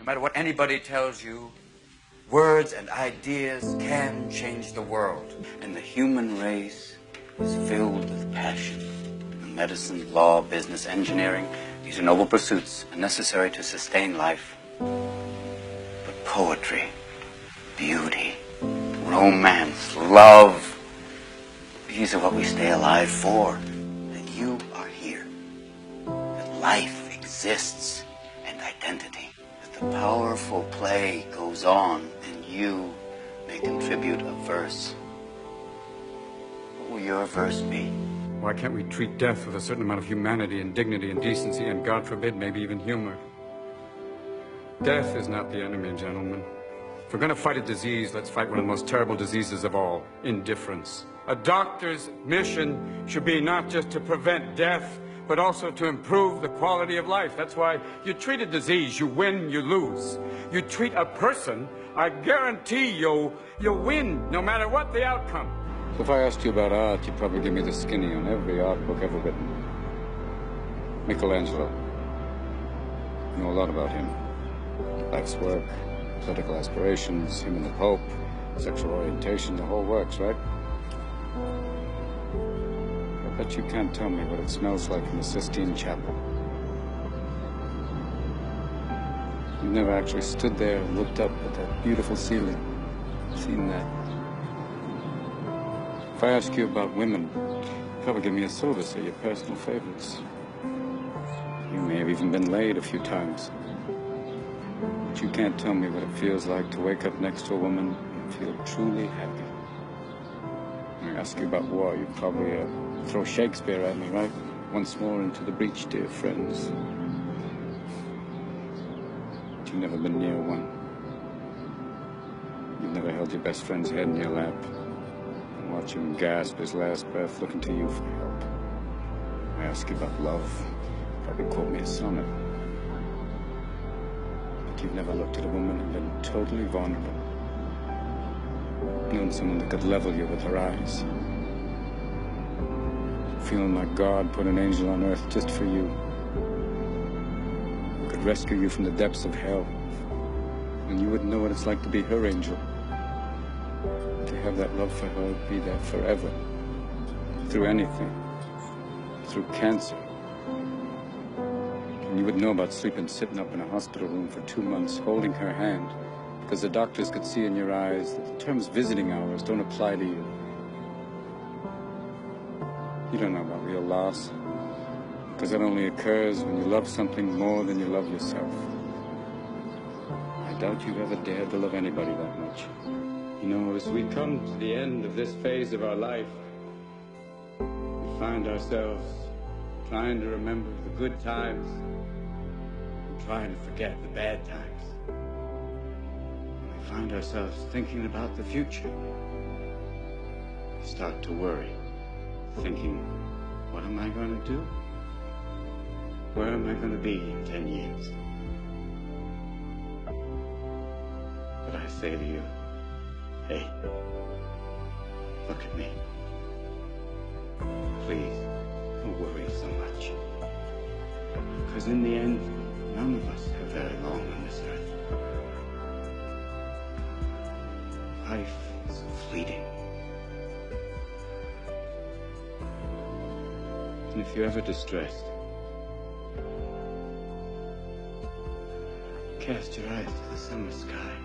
matter what anybody tells you, words and ideas can change the world. And the human race is filled with passion. Medicine, law, business, engineering, these are noble pursuits and necessary to sustain life. But poetry, beauty, romance, love, these are what we stay alive for. That you are here. That life exists and identity. That the powerful play goes on and you may contribute a verse. What will your verse be? Why can't we treat death with a certain amount of humanity and dignity and decency and, God forbid, maybe even humor? Death is not the enemy, gentlemen. If we're going to fight a disease, let's fight one of the most terrible diseases of all, indifference. A doctor's mission should be not just to prevent death, but also to improve the quality of life. That's why you treat a disease, you win, you lose. You treat a person, I guarantee you'll win, no matter what the outcome. So if I asked you about art, you'd probably give me the skinny on every art book ever written. Michelangelo. You know a lot about him. Life's work, political aspirations, him and the Pope, sexual orientation, the whole works, right? I bet you can't tell me what it smells like in the Sistine Chapel. You've never actually stood there and looked up at that beautiful ceiling. Seen that. If I ask you about women, you'd probably give me a syllabus of your personal favorites. You may have even been laid a few times. But you can't tell me what it feels like to wake up next to a woman and feel truly happy. When I ask you about war, you'd probably throw Shakespeare at me, right? Once more into the breach, dear friends. But you've never been near one. You've never held your best friend's head in your lap. Watch him gasp his last breath, looking to you for help. I ask you about love, probably quote me a sonnet. But you've never looked at a woman and been totally vulnerable. Known someone that could level you with her eyes. Feeling like God put an angel on earth just for you. Who could rescue you from the depths of hell. And you wouldn't know what it's like to be her angel. To have that love for her, be there forever. Through anything. Through cancer. And you would know about sleeping sitting up in a hospital room for 2 months, holding her hand, because the doctors could see in your eyes that the terms visiting hours don't apply to you. You don't know about real loss, because that only occurs when you love something more than you love yourself. I doubt you've ever dared to love anybody that much. You know, as we come to the end of this phase of our life, we find ourselves trying to remember the good times and trying to forget the bad times. We find ourselves thinking about the future. We start to worry, thinking, what am I going to do? Where am I going to be in 10 years? But I say to you, hey, look at me. Please, don't worry so much. Because in the end, none of us have very long on this earth. Life is fleeting. And if you're ever distressed, cast your eyes to the summer sky.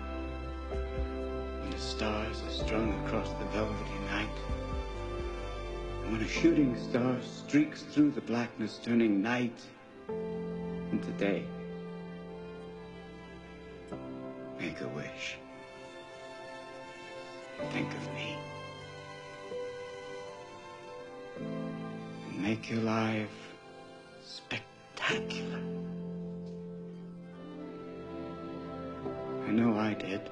When the stars are strung across the velvety night, and when a shooting star streaks through the blackness, turning night into day, make a wish. Think of me. And make your life spectacular. I know I did.